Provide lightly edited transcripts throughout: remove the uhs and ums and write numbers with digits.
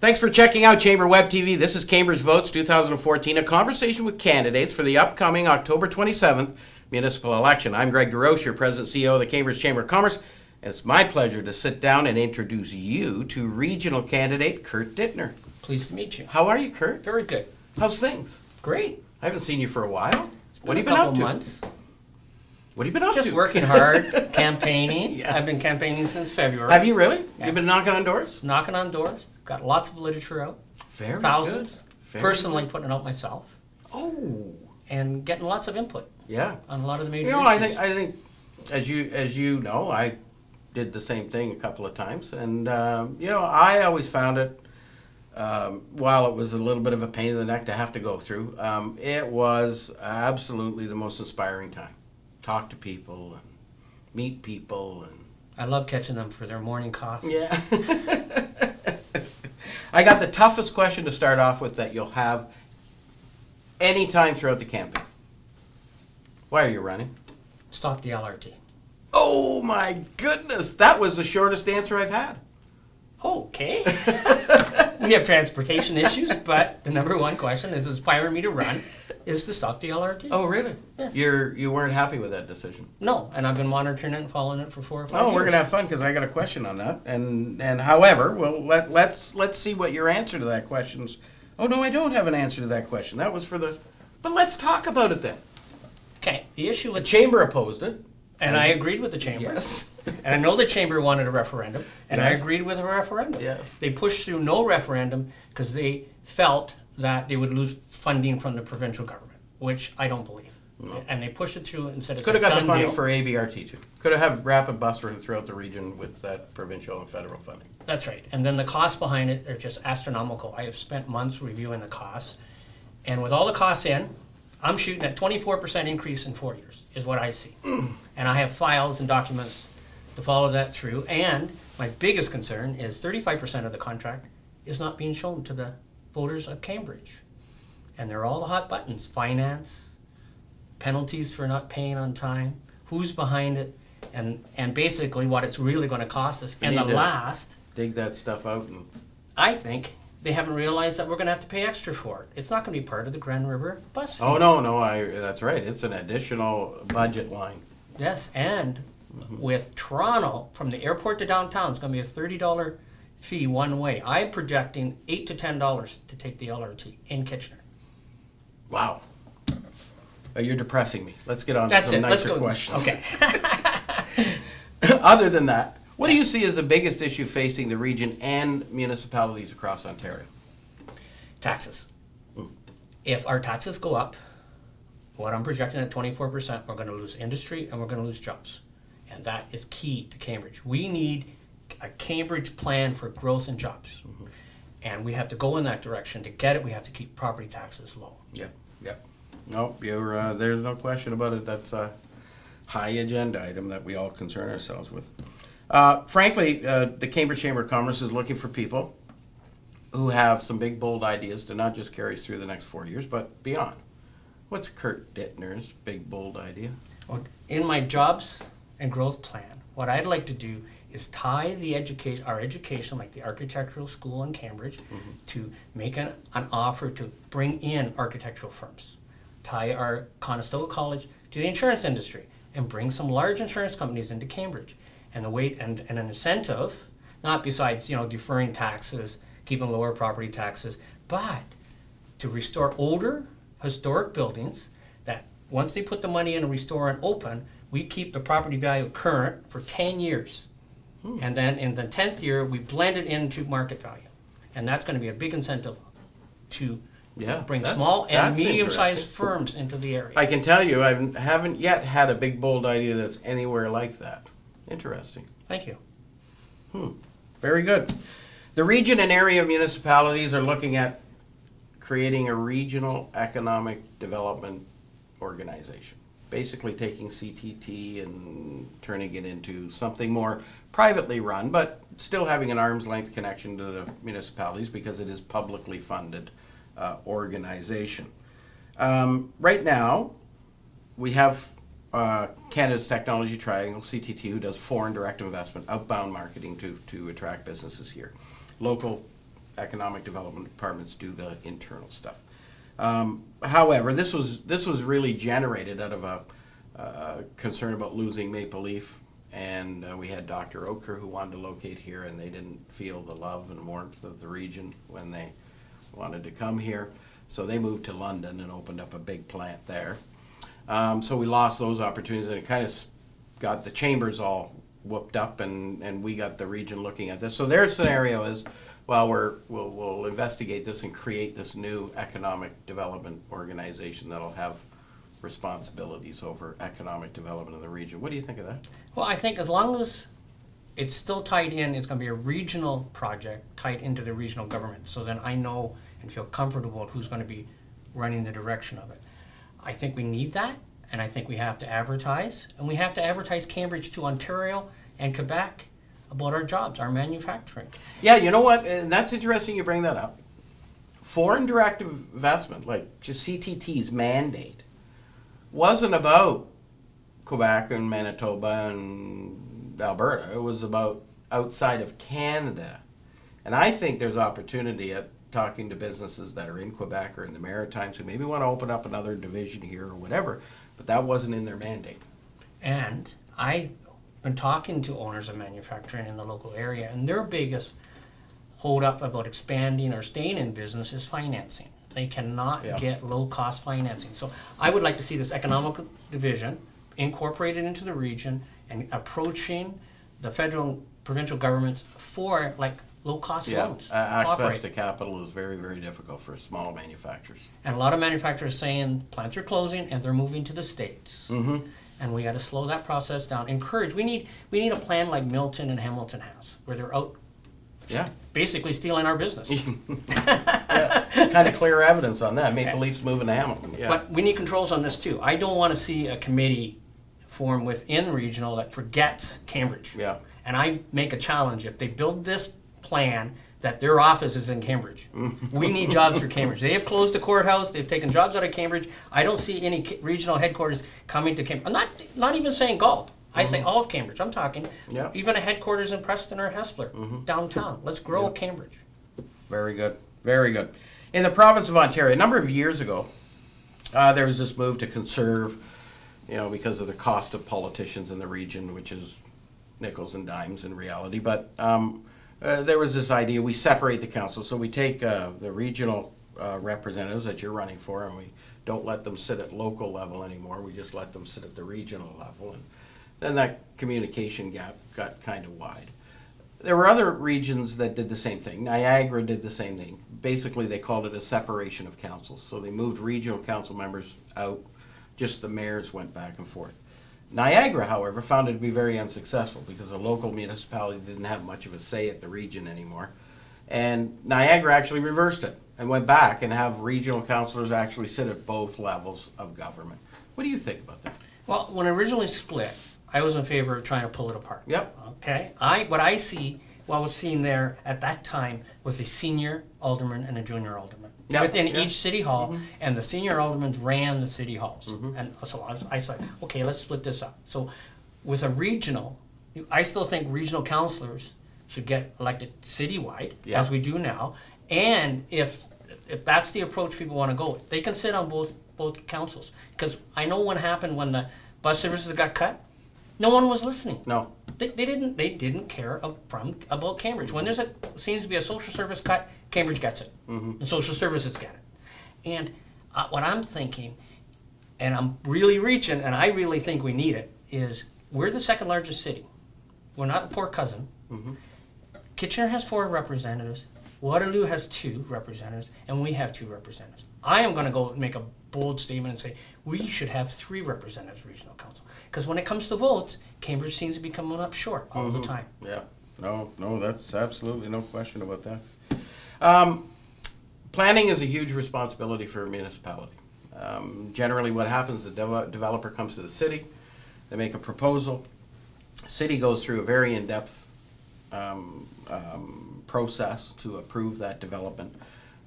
Thanks for checking out Chamber Web TV. This is Cambridge Votes 2014, a conversation with candidates for the upcoming October 27th municipal election. I'm Greg DeRoche, your President and CEO of the Cambridge Chamber of Commerce, and it's my pleasure to sit down and introduce you to regional candidate Kurt Ditner. Pleased to meet you. How are you, Kurt? Very good. How's things? Great. I haven't seen you for a while. What have you been up to? Months. What have you been up to? Just working hard, campaigning. Yes. I've been campaigning since February. Have you really? Yes. You've been knocking on doors? Knocking on doors. Got lots of literature out. Very Thousands. good. Very Personally good. putting it out myself. Oh. And getting lots of input. Yeah. On a lot of the major I issues. think, as you know, I did the same thing a couple of times, and I always found it, while it was a little bit of a pain in the neck to have to go through, it was absolutely the most inspiring time. Talk to people and meet people, and I love catching them for their morning coffee. yeah. I got the toughest question to start off with that you'll have any time throughout the campaign. Why are you running? Stop the LRT. Oh my goodness, that was the shortest answer I've had. Okay. We have transportation issues, but the number one question is inspiring me to run is to stop the LRT. Oh really? Yes. You weren't happy with that decision? No, and I've been monitoring it and following it for 4 or 5 years. Oh, we're gonna have fun because I got a question on that, and however, well let's see what your answer to that question's. Oh no, I don't have an answer to that question. That was for the. But let's talk about it then. Okay, the issue The with chamber opposed it. and I agreed with the chamber. Yes. And I know the chamber wanted a referendum, and I Yes. agreed with a referendum. Yes. They pushed through no referendum because they felt that they would lose funding from the provincial government, which I don't believe. No. And they pushed it through and said it's Could a have got the done funding deal. for ABRT too. Could have had rapid bus route throughout the region with that provincial and federal funding. That's right. And then the costs behind it are just astronomical. I have spent months reviewing the costs. And with all the costs in, I'm shooting at 24% increase in 4 years, is what I see. And I have files and documents to follow that through. And my biggest concern is 35% of the contract is not being shown to the voters of Cambridge. And they're all the hot buttons: finance, penalties for not paying on time, who's behind it, and basically what it's really going to cost us. We And the need to last, dig that stuff out and. I think they haven't realized that we're going to have to pay extra for it. It's not going to be part of the Grand River bus fee. Oh no, that's right. It's an additional budget line. Yes, and with Toronto, from the airport to downtown, it's going to be a $30 fee one way. I'm projecting $8 to $10 to take the LRT in Kitchener. Wow. You're depressing me. Let's get on That's to some it. Let's nicer go. questions. Okay. Other than that, what do you see as the biggest issue facing the region and municipalities across Ontario? Taxes. If our taxes go up, what I'm projecting at 24%, we're going to lose industry and we're going to lose jobs. And that is key to Cambridge. We need a Cambridge plan for growth and jobs. And we have to go in that direction. To get it, we have to keep property taxes low. Yep. No, there's no question about it. That's a high agenda item that we all concern ourselves with. Frankly, the Cambridge Chamber of Commerce is looking for people who have some big, bold ideas to not just carry us through the next 4 years, but beyond. What's Kurt Dittner's big, bold idea? In my jobs and growth plan, what I'd like to do is tie the our education, like the architectural school in Cambridge, to make an offer to bring in architectural firms. Tie our Conestoga College to the insurance industry and bring some large insurance companies into Cambridge. And an incentive, not besides deferring taxes, keeping lower property taxes, but to restore older historic buildings that once they put the money in and restore and open, we keep the property value current for 10 years. And then in the 10th year, we blend it into market value. And that's going to be a big incentive to bring small and medium-sized firms into the area. I can tell you, I haven't yet had a big, bold idea that's anywhere like that. Interesting. Thank you. Very good. The region and area municipalities are looking at creating a regional economic development organization. Basically taking CTT and turning it into something more privately run, but still having an arm's length connection to the municipalities because it is publicly funded organization. Right now, we have Canada's Technology Triangle, CTT, who does foreign direct investment, outbound marketing to attract businesses here. Local economic development departments do the internal stuff. However, this was really generated out of a concern about losing Maple Leaf, and we had Dr. Oker who wanted to locate here, and they didn't feel the love and warmth of the region when they wanted to come here, so they moved to London and opened up a big plant there. So we lost those opportunities, and it kind of got the chambers all whooped up, and we got the region looking at this. So their scenario is, well, we'll investigate this and create this new economic development organization that'll have responsibilities over economic development in the region. What do you think of that? Well, I think as long as it's still tied in, it's going to be a regional project tied into the regional government. So then I know and feel comfortable with who's going to be running the direction of it. I think we need that, and I think we have to advertise. And we have to advertise Cambridge to Ontario and Quebec about our jobs, our manufacturing. Yeah, you know what? And that's interesting you bring that up. Foreign direct investment, like just CTT's mandate, wasn't about Quebec and Manitoba and Alberta. It was about outside of Canada. And I think there's opportunity at talking to businesses that are in Quebec or in the Maritimes who maybe want to open up another division here or whatever, but that wasn't in their mandate. And I've been talking to owners of manufacturing in the local area, and their biggest hold up about expanding or staying in business is financing. They cannot get low-cost financing. So I would like to see this economic division incorporated into the region and approaching the federal and provincial governments for like low-cost loans. Access to capital is very, very difficult for small manufacturers. And a lot of manufacturers saying plants are closing and they're moving to the States. Mm-hmm. And we got to slow that process down. Encourage. We need a plan like Milton and Hamilton has, where they're out basically stealing our business. Kind of clear evidence on that. Maple Leafs moving to Hamilton. Yeah. But we need controls on this too. I don't want to see a committee form within regional that forgets Cambridge. Yeah. And I make a challenge, if they build this plan, that their office is in Cambridge. We need jobs for Cambridge. They have closed the courthouse. They've taken jobs out of Cambridge. I don't see any regional headquarters coming to Cambridge. I'm not even saying Galt. I say all of Cambridge. I'm talking even a headquarters in Preston or Hespeler, downtown. Let's grow Cambridge. Very good. Very good. In the province of Ontario, a number of years ago, there was this move to conserve, because of the cost of politicians in the region, which is nickels and dimes in reality. But there was this idea, we separate the council. So we take the regional representatives that you're running for, and we don't let them sit at local level anymore. We just let them sit at the regional level. And then that communication gap got kind of wide. There were other regions that did the same thing. Niagara did the same thing. Basically, they called it a separation of councils. So they moved regional council members out. Just the mayors went back and forth. Niagara, however, found it to be very unsuccessful because the local municipality didn't have much of a say at the region anymore. And Niagara actually reversed it and went back and have regional councilors actually sit at both levels of government. What do you think about that? Well, when it originally split, I was in favor of trying to pull it apart. Yep. Okay. What I was seeing there at that time was a senior alderman and a junior alderman within each city hall, and the senior aldermen ran the city halls. And so I said, okay, let's split this up. So with a regional, I still think regional councilors should get elected citywide, as we do now. And if that's the approach people want to go with, they can sit on both councils. Because I know what happened when the bus services got cut. No one was listening. No. They didn't care about Cambridge. When seems to be a social service cut, Cambridge gets it. And social services get it. And what I'm thinking, and I'm really reaching, and I really think we need it, is we're the second largest city. We're not a poor cousin. Kitchener has 4 representatives. Waterloo has 2 representatives, and we have 2 representatives. I am going to go make a bold statement and say we should have 3 representatives regional council. Because when it comes to votes, Cambridge seems to be coming up short all the time. Yeah. No, that's absolutely no question about that. Planning is a huge responsibility for a municipality. Generally what happens, the developer comes to the city, they make a proposal, city goes through a very in-depth process to approve that development.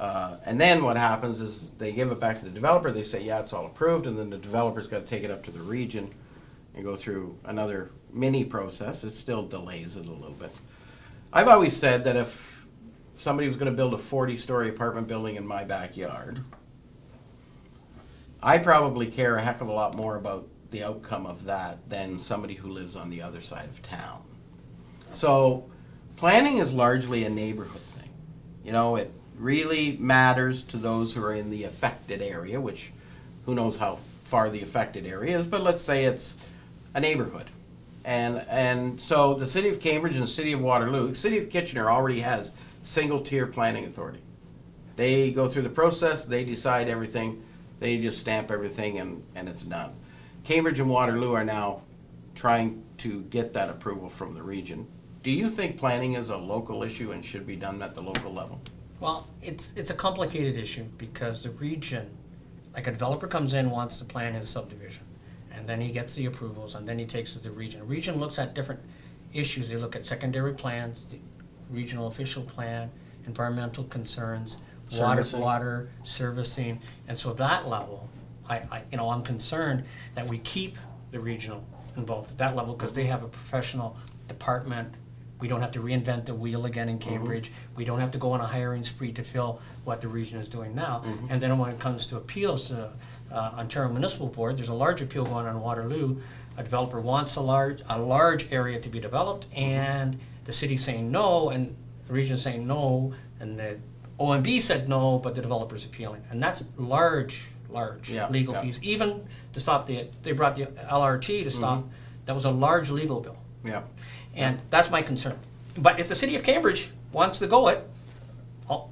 And then what happens is they give it back to the developer, they say, yeah, it's all approved, and then the developer's got to take it up to the region and go through another mini process. It still delays it a little bit. I've always said that if somebody was going to build a 40-story apartment building in my backyard, I probably care a heck of a lot more about the outcome of that than somebody who lives on the other side of town. So planning is largely a neighborhood thing. You know, it really matters to those who are in the affected area, which who knows how far the affected area is, but let's say it's a neighborhood. And so the city of Cambridge and the city of Waterloo, the city of Kitchener already has single-tier planning authority. They go through the process, they decide everything, they just stamp everything, and it's done. Cambridge and Waterloo are now trying to get that approval from the region. Do you think planning is a local issue and should be done at the local level? Well, it's a complicated issue because the region, like a developer comes in, wants to plan his subdivision, and then he gets the approvals, and then he takes it to the region. The region looks at different issues. They look at secondary plans, the regional official plan, environmental concerns, Servicing. water, servicing, and so that level, I'm concerned that we keep the regional involved at that level because they have a professional department. We don't have to reinvent the wheel again in Cambridge. We don't have to go on a hiring spree to fill what the region is doing now. And then when it comes to appeals to Ontario Municipal Board, there's a large appeal going on in Waterloo. A developer wants a large area to be developed, and the city's saying no, and the region's saying no, and the OMB said no, but the developer's appealing. And that's large legal fees. Even to stop they brought the LRT to stop, that was a large legal bill. Yeah. And that's my concern. But if the city of Cambridge wants to go it,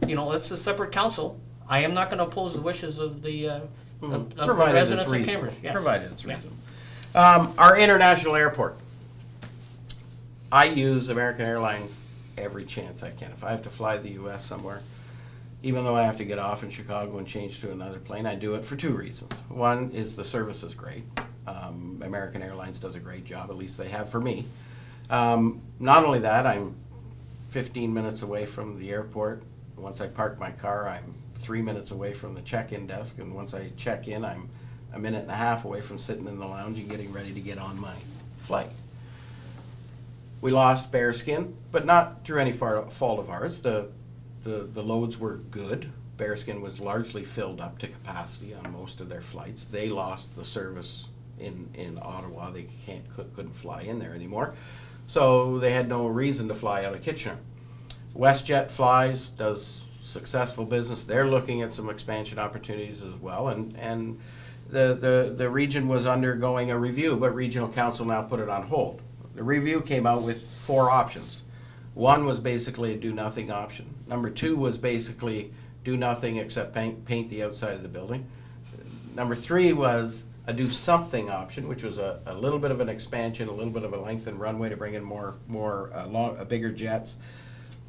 it's a separate council. I am not going to oppose the wishes of the residents of Cambridge. Yes. Provided it's reasonable. Our international airport. I use American Airlines every chance I can. If I have to fly the U.S. somewhere, even though I have to get off in Chicago and change to another plane, I do it for two reasons. One is the service is great. American Airlines does a great job, at least they have for me. Not only that, I'm 15 minutes away from the airport. Once I park my car, I'm 3 minutes away from the check-in desk, and once I check in, I'm a minute and a half away from sitting in the lounge and getting ready to get on my flight. We lost Bearskin, but not through any fault of ours. The loads were good. Bearskin was largely filled up to capacity on most of their flights. They lost the service in Ottawa. They couldn't fly in there anymore. So they had no reason to fly out of Kitchener. WestJet flies, does successful business. They're looking at some expansion opportunities as well. And the region was undergoing a review, but regional council now put it on hold. The review came out with 4 options. One was basically a do-nothing option. Number 2 was basically do nothing except paint the outside of the building. Number 3 was a do-something option, which was a little bit of an expansion, a little bit of a lengthened runway to bring in bigger jets,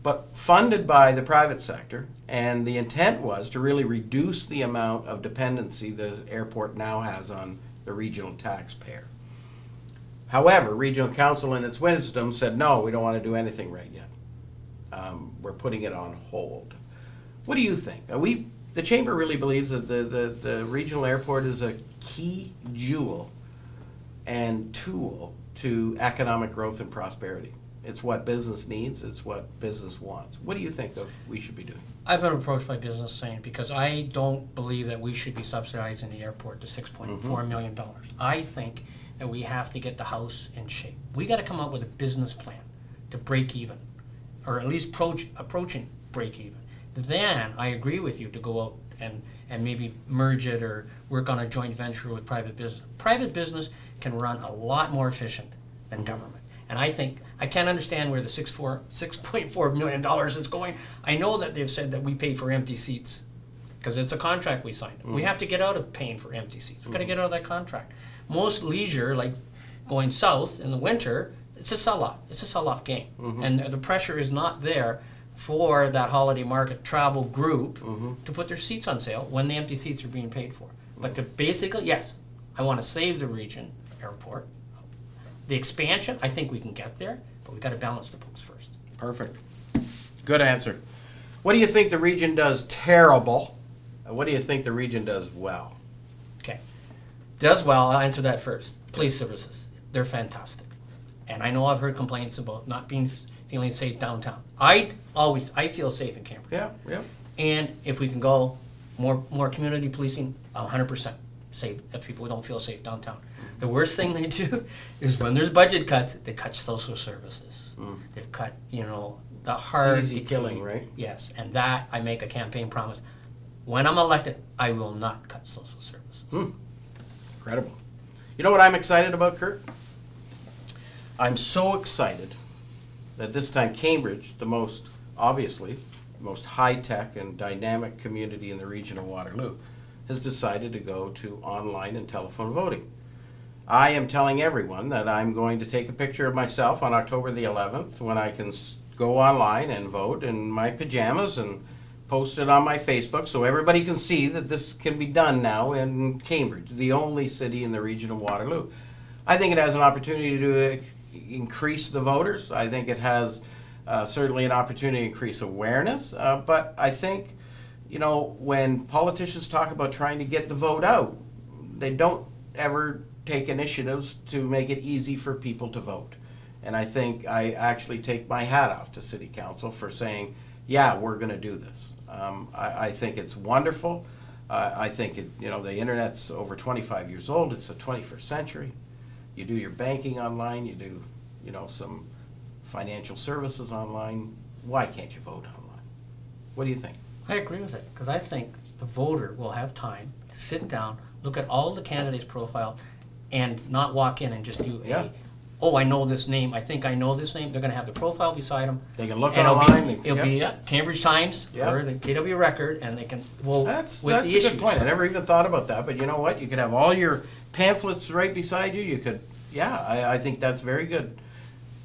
but funded by the private sector. And the intent was to really reduce the amount of dependency the airport now has on the regional taxpayer. However, regional council in its wisdom said, no, we don't want to do anything right yet. We're putting it on hold. What do you think? The chamber really believes that the regional airport is a key jewel and tool to economic growth and prosperity. It's what business needs, it's what business wants. What do you think we should be doing? I've been approached by business saying, because I don't believe that we should be subsidizing the airport to $6.4 million. I think that we have to get the house in shape. We got to come up with a business plan to break even, or at least approaching break even. Then I agree with you to go out and maybe merge it or work on a joint venture with private business. Private business can run a lot more efficient than government. And I think, I can't understand where the $6.4 million is going. I know that they've said that we pay for empty seats because it's a contract we signed. We have to get out of paying for empty seats. We've got to get out of that contract. Most leisure, like going south in the winter, it's a sell-off. It's a sell-off game. And the pressure is not there for that holiday market travel group to put their seats on sale when the empty seats are being paid for. But to basically, yes, I want to save the region airport. The expansion, I think we can get there, but we've got to balance the books first. Perfect. Good answer. What do you think the region does terrible? And what do you think the region does well? Okay. Does well, I'll answer that first. Police services, they're fantastic. And I know I've heard complaints about not being feeling safe downtown. I feel safe in Cambridge. Yeah, yeah. And if we can go more community policing, 100% safe, if people don't feel safe downtown. The worst thing they do is when there's budget cuts, they cut social services. They've cut, the hard easy to killing, right? Yes, and that I make a campaign promise. When I'm elected, I will not cut social services. Incredible. You know what I'm excited about, Kurt? I'm so excited that this time Cambridge, the most high-tech and dynamic community in the region of Waterloo, has decided to go to online and telephone voting. I am telling everyone that I'm going to take a picture of myself on October the 11th when I can go online and vote in my pajamas and post it on my Facebook so everybody can see that this can be done now in Cambridge, the only city in the region of Waterloo. I think it has an opportunity to increase the voters. I think it has certainly an opportunity to increase awareness. But I think, when politicians talk about trying to get the vote out, they don't ever take initiatives to make it easy for people to vote. And I think I actually take my hat off to City Council for saying, yeah, we're going to do this. I think it's wonderful. I think the internet's over 25 years old. It's the 21st century. You do your banking online. You do, some financial services online. Why can't you vote online? What do you think? I agree with it, because I think the voter will have time to sit down, look at all the candidates' profile, and not walk in and just do I know this name, I think I know this name. They're going to have the profile beside them. They can look and online. It'll be Cambridge Times or the KW Record, and they can, That's with the a issues. good point. I never even thought about that, but you know what? You could have all your pamphlets right beside you. You could, I think that's very good.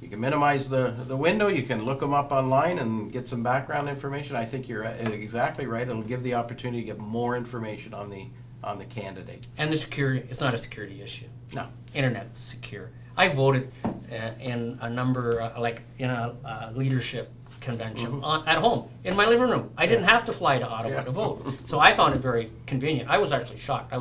You can minimize the window. You can look them up online and get some background information. I think you're exactly right. It'll give the opportunity to get more information on the candidate. And the security, it's not a security issue. No. Internet's secure. I voted in a number, like in a leadership convention at home, in my living room. I didn't have to fly to Ottawa to vote. So I found it very convenient. I was actually shocked.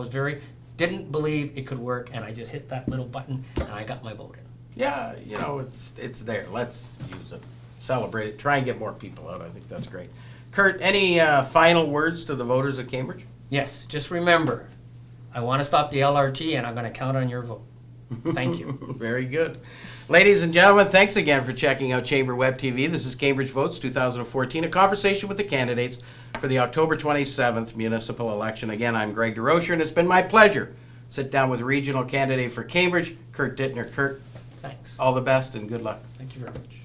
Didn't believe it could work, and I just hit that little button, and I got my vote in. Yeah, it's there. Let's use it. Celebrate it. Try and get more people out. I think that's great. Kurt, any final words to the voters of Cambridge? Yes, just remember, I want to stop the LRT, and I'm going to count on your vote. Thank you. Very good. Ladies and gentlemen, thanks again for checking out Chamber Web TV. This is Cambridge Votes 2014, a conversation with the candidates for the October 27th municipal election. Again, I'm Greg DeRocher, and it's been my pleasure to sit down with regional candidate for Cambridge, Kurt Ditner. Kurt, Thanks. all the best and good luck. Thank you very much.